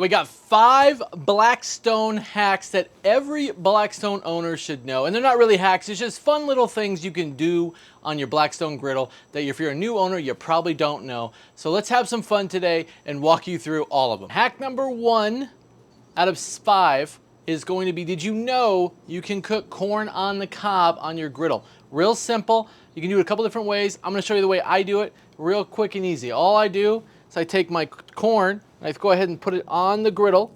We got 5 Blackstone hacks that every Blackstone owner should know. And they're not really hacks, it's just fun little things you can do on your Blackstone griddle that if you're a new owner, you probably don't know. So let's have some fun today and walk you through all of them. Hack number 1 out of 5 is going to be, did you know you can cook corn on the cob on your griddle? Real simple. You can do it a couple different ways. I'm gonna show you the way I do it, real quick and easy. All I do is I take my corn, I go ahead and put it on the griddle.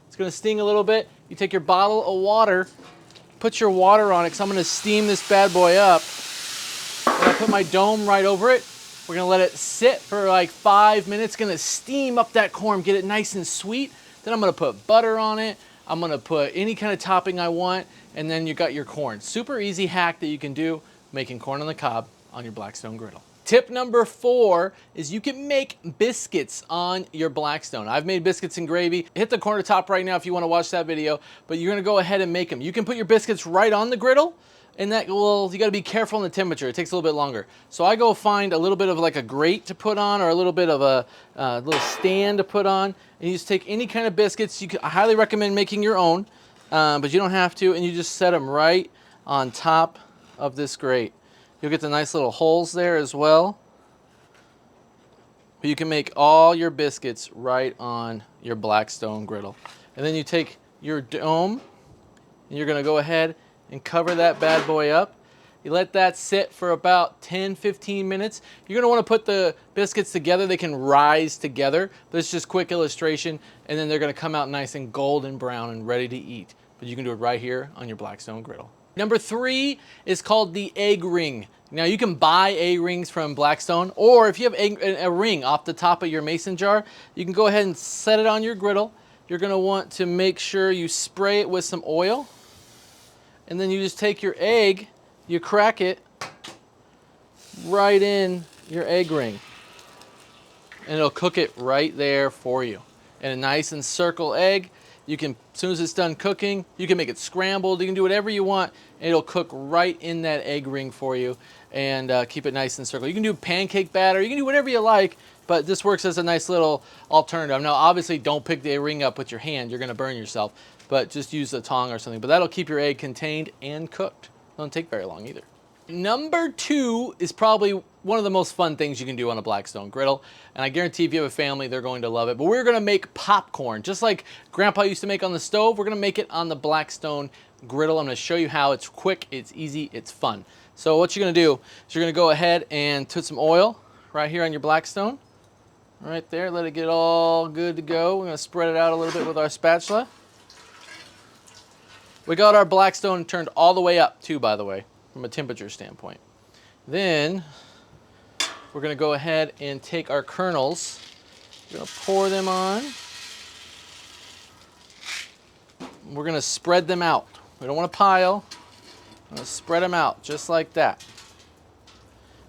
It's gonna sting a little bit. You take your bottle of water, put your water on it, because I'm gonna steam this bad boy up. And I put my dome right over it. We're gonna let it sit for like 5 minutes. Gonna steam up that corn, get it nice and sweet. Then I'm gonna put butter on it. I'm gonna put any kind of topping I want, and then you got your corn. Super easy hack that you can do, making corn on the cob on your Blackstone griddle. Tip number 4 is you can make biscuits on your Blackstone. I've made biscuits and gravy. Hit the corner top right now if you want to watch that video, but you're gonna go ahead and make them. You can put your biscuits right on the griddle, and that, well, you gotta be careful in the temperature. It takes a little bit longer. So I go find a little bit of like a grate to put on, or a little bit of a little stand to put on, and you just take any kind of biscuits. I highly recommend making your own, but you don't have to, and you just set them right on top of this grate. You'll get the nice little holes there as well. You can make all your biscuits right on your Blackstone griddle. And then you take your dome, and you're gonna go ahead and cover that bad boy up. You let that sit for about 10-15 minutes. You're gonna wanna put the biscuits together. They can rise together, but it's just quick illustration, and then they're gonna come out nice and golden brown and ready to eat. But you can do it right here on your Blackstone griddle. Number 3 is called the egg ring. Now you can buy egg rings from Blackstone, or if you have a ring off the top of your mason jar, you can go ahead and set it on your griddle. You're gonna want to make sure you spray it with some oil, and then you just take your egg, you crack it right in your egg ring, and it'll cook it right there for you. And a nice and circle egg. You can, as soon as it's done cooking, you can make it scrambled. You can do whatever you want, and it'll cook right in that egg ring for you, and keep it nice and circle. You can do pancake batter. You can do whatever you like, but this works as a nice little alternative. Now, obviously, don't pick the egg ring up with your hand. You're going to burn yourself, but just use a tong or something. But that'll keep your egg contained and cooked. Don't take very long either. Number 2 is probably one of the most fun things you can do on a Blackstone griddle, and I guarantee if you have a family, they're going to love it. But we're gonna make popcorn, just like Grandpa used to make on the stove. We're gonna make it on the Blackstone griddle. I'm gonna show you how. It's quick, it's easy, it's fun. So what you're gonna do is you're gonna go ahead and put some oil right here on your Blackstone, right there. Let it get all good to go. We're gonna spread it out a little bit with our spatula. We got our Blackstone turned all the way up too, by the way, from a temperature standpoint. Then we're gonna go ahead and take our kernels. We're gonna pour them on. We're gonna spread them out. We don't want to pile. We're gonna spread them out just like that.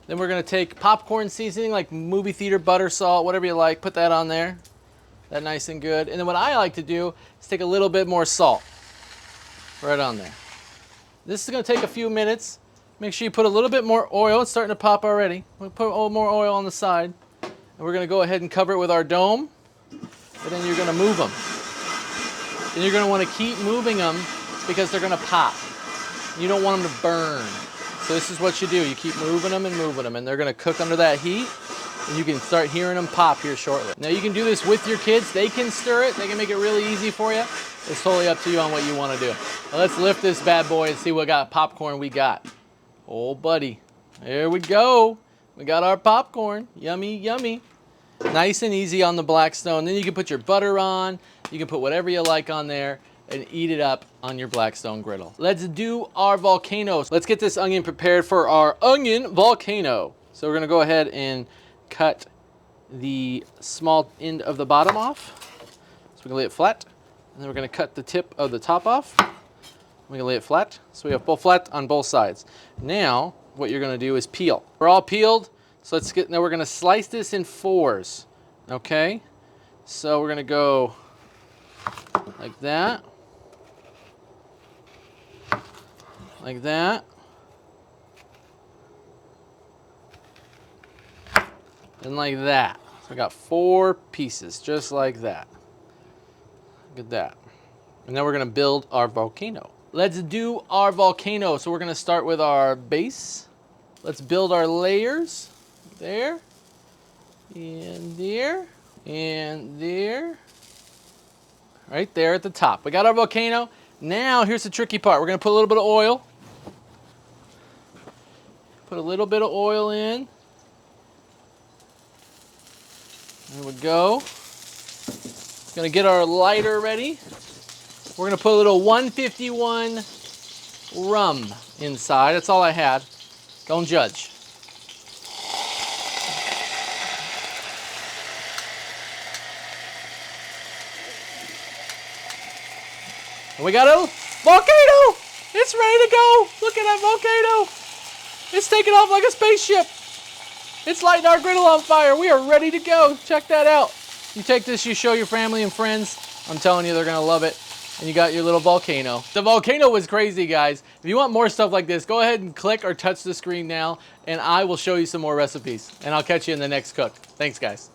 Then we're gonna take popcorn seasoning, like movie theater butter, salt, whatever you like, put that on there. That nice and good. And then what I like to do is take a little bit more salt right on there. This is gonna take a few minutes. Make sure you put a little bit more oil. It's starting to pop already. We'll put a little more oil on the side. And we're gonna go ahead and cover it with our dome. And then you're gonna move them. And you're gonna wanna keep moving them because they're gonna pop. You don't want them to burn. So this is what you do. You keep moving them and moving them, and they're gonna cook under that heat. And you can start hearing them pop here shortly. Now you can do this with your kids. They can stir it. They can make it really easy for you. It's totally up to you on what you wanna do. Now let's lift this bad boy and see what popcorn we got. Oh, buddy. There we go. We got our popcorn. Yummy, yummy. Nice and easy on the Blackstone. Then you can put your butter on. You can put whatever you like on there and eat it up on your Blackstone griddle. Let's do our volcanoes. Let's get this onion prepared for our onion volcano. So we're gonna go ahead and cut the small end of the bottom off. So we're gonna lay it flat. And then we're gonna cut the tip of the top off. We're gonna lay it flat, so we have both flat on both sides. Now, what you're gonna do is peel. We're all peeled, so now we're gonna slice this in 4s, okay? So we're gonna go like that, like that, and like that. So I got 4 pieces, just like that. Look at that. And now we're gonna build our volcano. Let's do our volcano. So we're gonna start with our base. Let's build our layers. There, and there, and there. Right there at the top. We got our volcano. Now here's the tricky part. We're gonna put a little bit of oil. Put a little bit of oil in. There we go. Gonna get our lighter ready. We're gonna put a little 151 rum inside. That's all I had. Don't judge. And we got a volcano! It's ready to go! Look at that volcano! It's taking off like a spaceship! It's lighting our griddle on fire! We are ready to go! Check that out! You take this, you show your family and friends. I'm telling you, they're gonna love it. And you got your little volcano. The volcano was crazy, guys. If you want more stuff like this, go ahead and click or touch the screen now, and I will show you some more recipes. And I'll catch you in the next cook. Thanks, guys.